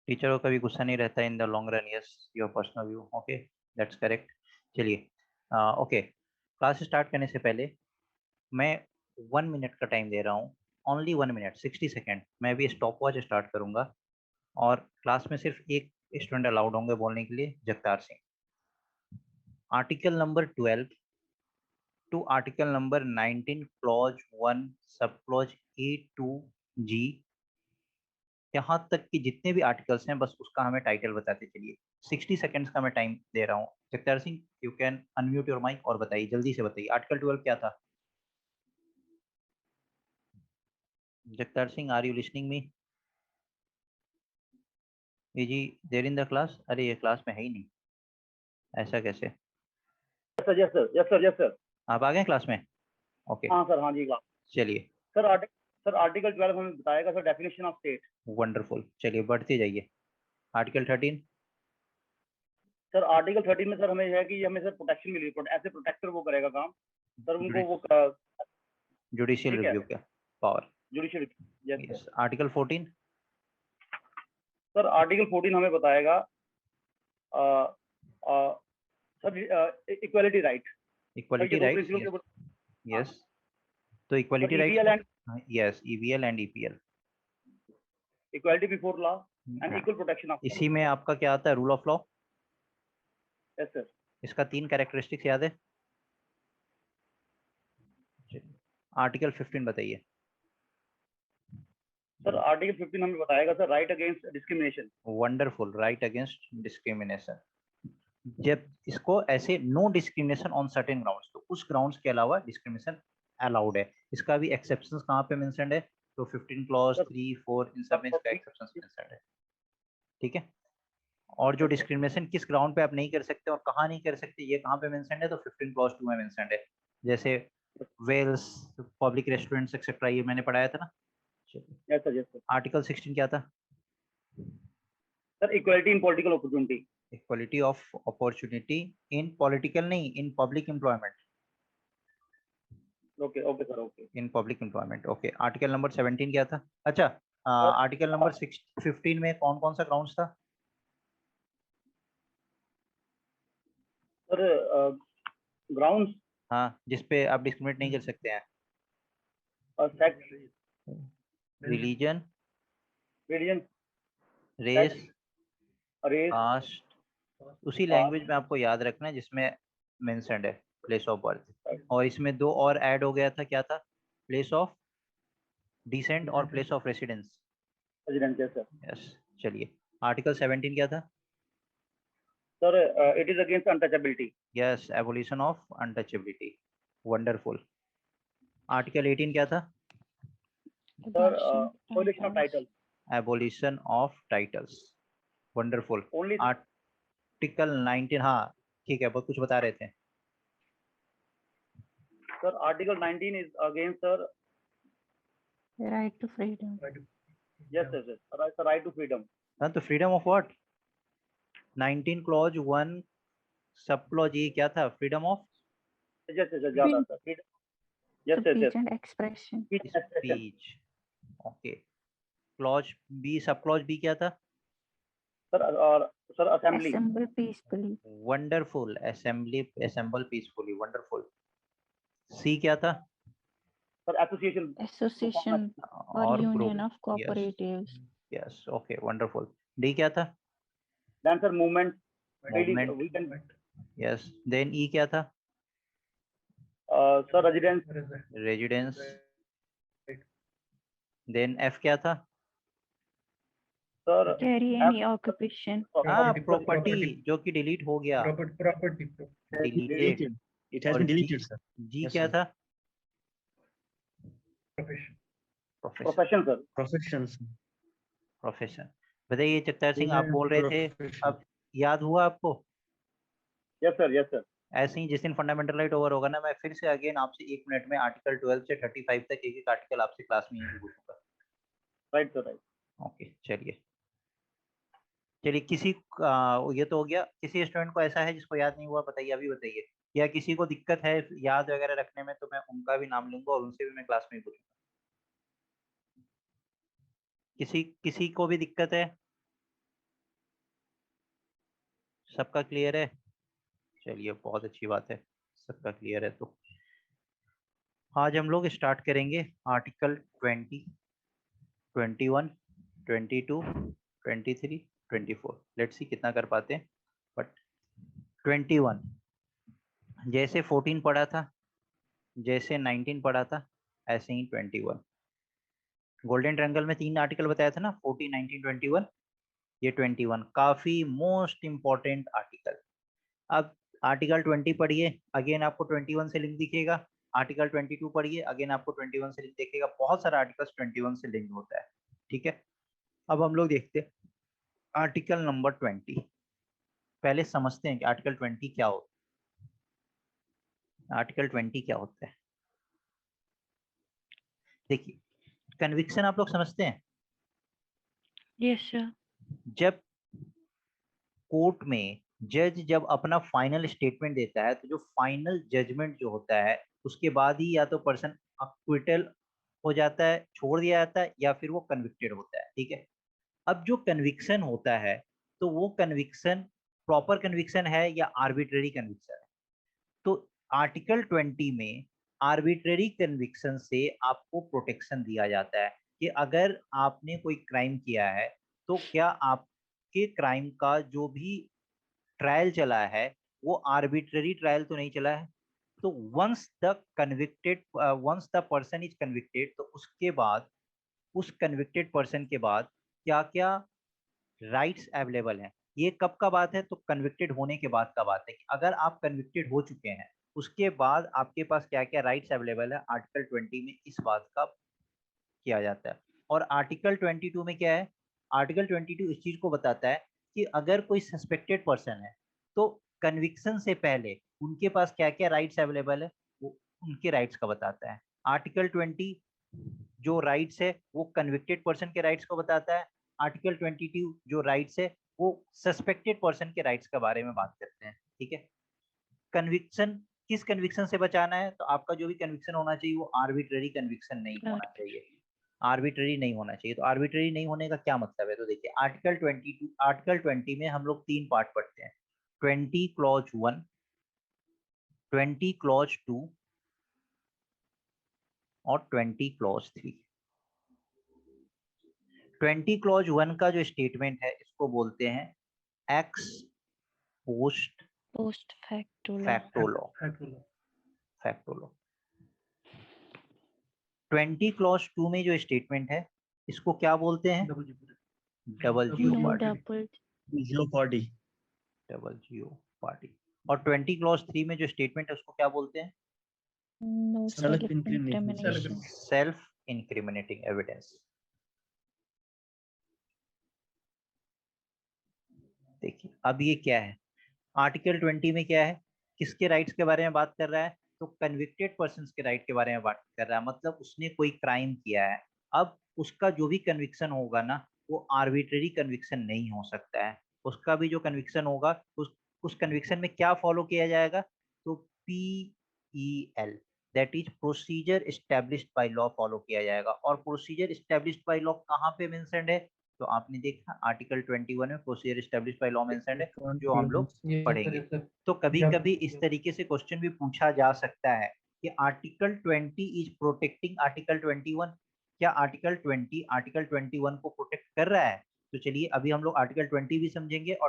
Teacher को कभी गुस्सा नहीं रहता in the long run, yes your personal view, okay that's correct. चलिए ओके, क्लास स्टार्ट करने से पहले मैं 1 मिनट का टाइम दे रहा हूँ, ओनली 1 मिनट 60 सेकेंड। मैं भी स्टॉप वॉच स्टार्ट करूंगा और क्लास में सिर्फ एक स्टूडेंट अलाउड होंगे बोलने के लिए, Jagtar Singh. Article number 12 to article number 19 clause 1 sub clause A to G, यहाँ तक कि जितने भी आर्टिकल्स हैं बस उसका हमें टाइटल बताते चलिए। 60 सेकेंड्स का मैं टाइम दे रहा हूँ। Jagtar Singh you can unmute your mic और बताइए, जल्दी से बताइए आर्टिकल 12 क्या था। Jagtar Singh are you listening me? ये जी देर इन द क्लास, अरे ये क्लास में है ही नहीं, ऐसा कैसे? Sir yes sir yes sir yes sir. आप आ गए क्लास में? ओके हाँ सर हाँ जी क्लास। चलिए सर आर्टिकल 12 हमें बताएगा sir definition of state. Wonderful, चलिए बढ़ते जाइए। आर्टिकल 13 सर आर्टिकल 13 में सर हमें है कि हमें सर प्रोटेक्शन मिली, ऐसे प्रोटेक्टर वो करेगा काम सर उनको वो जुडिशियल ठीक है रिव्यू का power. Judicial. Yes sir. Yes article 14 sir article 14 हमें बताएगा sir equality right. Sir equality ये दो राइट्स, प्रिंसिपल यस के ऊपर। हाँ यस। तो सर इक्वालिटी राइट्स ईवीएल को, and yes EVL and EPL. Equality before law and equal protection of law. इसी में आपका क्या आता है, rule of law. Yes sir. इसका 3 कैरेक्टरिस्टिक्स याद है? आर्टिकल 15 बताइए। सर आर्टिकल 15 हमें बताएगा sir right against discrimination. Wonderful, right against discrimination. जब इसको ऐसे no discrimination on certain grounds, तो उस ग्राउंड्स के अलावा डिस्क्रिमिनेशन अलाउड है। इसका भी एक्सेप्शंस कहाँ पे मेंशन्ड है? तो 15 क्लॉज 3 4 इन सब में इसका एक्सेप्शंस मेंशन्ड है, ठीक है। और जो डिस्क्रिमिनेशन किस ग्राउंड पे आप नहीं कर सकते और कहाँ नहीं कर सकते, ये कहाँ पे मेंशन्ड है? तो 15 क्लॉज 2 में मेंशन्ड है। जैसे वेल्स, पब्लिक रेस्टोरेंट्स एक्सेट्रा, ये मैंने पढ़ाया था ना। Yes sir yes sir. Article 16 क्या था? Sir equality in political opportunity. Equality of opportunity in political नहीं, in public employment. Okay okay sir okay. In public employment, okay. Article number 17 क्या था? अच्छा सर आर्टिकल नंबर 15 में कौन कौन सा ग्राउंड्स था? सर ग्राउंड्स हाँ जिसपे आप डिस्क्रिमिनेट नहीं कर सकते हैं। Sex religion, religion race, sex race caste, उसी लैंग्वेज कास्ट। में आपको याद रखना है जिसमें मेंशन्ड है प्लेस ऑफ बर्थ। और इसमें दो और ऐड हो गया था, क्या था? प्लेस ऑफ डिसेंट और place of residence. Residence sir. Yes चलिए, आर्टिकल 17 क्या था? Sir it is against untouchability. Yes abolition of untouchability, wonderful. Article 18 क्या था? Sir Abolition of abolition of titles. Title. Abolition of titles, wonderful. Only article 19, हाँ ठीक है, बहुत कुछ बता रहे थे। Sir article 19 is against sir. The right to freedom. Yes sir sir right to freedom. हाँ तो freedom of what? 19 clause 1 sub clause ये क्या था? फ्रीडम ऑफ यस सर ज्यादा sir freedom. Yes sir Speech yes and expression. Speech, okay. Clause B, sub clause B क्या था? Sir और sir assembly. Assemble peacefully. Wonderful, assembly, assemble peacefully, wonderful. C क्या था? Sir association. Association or और union group, of yes cooperatives. Yes okay wonderful. D क्या था? Then sir movement movement, we can. Yes. Then E क्या था? Sir residence. Residence. Then F क्या था? Sir Carry any occupation. हाँ property, जो कि डिलीट हो गया, property डिलीटेड। it has और been deleted sir. जी Yes, क्या sir. था? Profession. Profession, profession sir. Professions. Profession. बताइए जगतार सिंह, आप बोल रहे थे, Profession. अब याद हुआ आपको? Yes sir yes sir. ऐसे ही जिस दिन फंडामेंटल राइट ओवर होगा ना, मैं फिर से अगेन आपसे 1 मिनट में आर्टिकल 12 से 35 तक एक एक आर्टिकल आपसे क्लास में ही पूछूंगा। Right sir right. ओके चलिए चलिए, किसी ये तो हो गया। किसी स्टूडेंट को ऐसा है जिसको याद नहीं हुआ, बताइए अभी बताइए। या किसी को दिक्कत है याद वगैरह रखने में, तो मैं उनका भी नाम लूंगा और उनसे भी मैं क्लास में ही पूछूंगा। किसी किसी को भी दिक्कत है? सबका क्लियर है? चलिए बहुत अच्छी बात है, सबका क्लियर है। तो आज हम लोग स्टार्ट करेंगे आर्टिकल 20, 21, 22, 23, 24। लेट्स सी कितना कर पाते हैं। बट 21 जैसे 14 पढ़ा था, जैसे 19 पढ़ा था, ऐसे ही 21। गोल्डन ट्रायंगल में 3 आर्टिकल बताया था ना, 14, 19, 21। ये 21 काफी मोस्ट इंपॉर्टेंट आर्टिकल। अब आर्टिकल 20 पढ़िए, अगेन आपको 21 से लिंक दिखेगा। आर्टिकल 22 पढ़िए, अगेन आपको 21 से लिंक दिखेगा। बहुत सारा आर्टिकल 21 से लिंक होता है, ठीक है। अब हम लोग देखते हैं आर्टिकल नंबर 20। पहले समझते हैं कि आर्टिकल 20 क्या होता है। आर्टिकल 20 क्या होता है, देखिए। कन्विक्शन आप लोग समझते हैं? Yes, sir. जब कोर्ट में जज जब अपना फाइनल स्टेटमेंट देता है, तो जो फाइनल जजमेंट जो होता है, उसके बाद ही या तो पर्सन अक्विटल हो जाता है, छोड़ दिया जाता है, या फिर वो कन्विक्टेड होता है, ठीक है। अब जो कन्विक्शन होता है, तो वो कन्विक्शन प्रॉपर कन्विक्शन है या आर्बिट्ररी कन्विक्शन है? तो आर्टिकल 20 में आर्बिट्ररी कन्विक्शन से आपको प्रोटेक्शन दिया जाता है कि अगर आपने कोई क्राइम किया है, तो क्या आपके क्राइम का जो भी ट्रायल चला है, वो आर्बिट्ररी ट्रायल तो नहीं चला है। तो once the person is convicted, तो उसके बाद उस कन्विक्टेड पर्सन के बाद क्या क्या राइट्स अवेलेबल हैं। ये कब का बात है? तो कन्विक्टेड होने के बाद का बात है कि अगर आप कन्विक्टेड हो चुके हैं, उसके बाद आपके पास क्या क्या राइट्स अवेलेबल है। आर्टिकल 20 में इस बात का किया जाता है। और आर्टिकल 22 में क्या है? आर्टिकल 22 इस चीज को बताता है कि अगर कोई सस्पेक्टेड पर्सन है, तो कन्विक्शन से पहले उनके पास क्या क्या राइट्स अवेलेबल है, वो उनके राइट्स का बताता है। आर्टिकल 20 जो राइट्स है वो कन्विक्टेड पर्सन के राइट्स को बताता है। आर्टिकल 22 जो राइट्स है वो सस्पेक्टेड पर्सन के राइट्स के बारे में बात करते हैं, ठीक है। कन्विक्शन किस कन्विक्शन से बचाना है? तो आपका जो भी कन्विक्शन होना चाहिए वो आर्बिट्ररी कन्विक्शन नहीं होना चाहिए। आर्बिट्ररी नहीं होना चाहिए। तो आर्बिट्ररी नहीं होने का क्या मतलब है? तो देखिए आर्टिकल 20 में हम लोग 3 पार्ट पढ़ते हैं। 20 क्लॉज 1, 20 क्लॉज 2 और 20 क्लॉज 3। 20 क्लॉज 1 का जो स्टेटमेंट है, इसको बोलते हैं x post Post facto law. Facto law. Facto law. 20 clause 2 में जो स्टेटमेंट है, इसको क्या बोलते हैं? Double No jeopardy. double. Jeopardy. Double jeopardy. और 20 क्लॉज 3 में जो स्टेटमेंट है, उसको क्या बोलते हैं? No Self self-incrimination. Self incriminating evidence. देखिए अब ये क्या है, आर्टिकल 20 में क्या है, किसके राइट्स के बारे में बात कर रहा है? तो कन्विक्टेड पर्सन के राइट के बारे में बात कर रहा है। मतलब उसने कोई क्राइम किया है, अब उसका जो भी कन्विक्शन होगा ना, वो आर्बिट्ररी कन्विक्शन नहीं हो सकता है। उसका भी जो कन्विक्शन होगा, उस कन्विक्शन में क्या फॉलो किया जाएगा? तो PEL, that is procedure established by law, follow किया जाएगा। और प्रोसीजर एस्टेब्लिश्ड बाय लॉ कहाँ पे मेंशन्ड है? तो आपने देखा आर्टिकल 21 में procedure established by law mentioned है, जो हम लोग पढ़ेंगे। तो कभी कभी इस तरीके से क्वेश्चन भी पूछा जा सकता है कि आर्टिकल 20 इज प्रोटेक्टिंग आर्टिकल 21। क्या आर्टिकल 20 आर्टिकल 21 को प्रोटेक्ट कर रहा है? तो चलिए अभी हम लोग आर्टिकल 20 भी समझेंगे और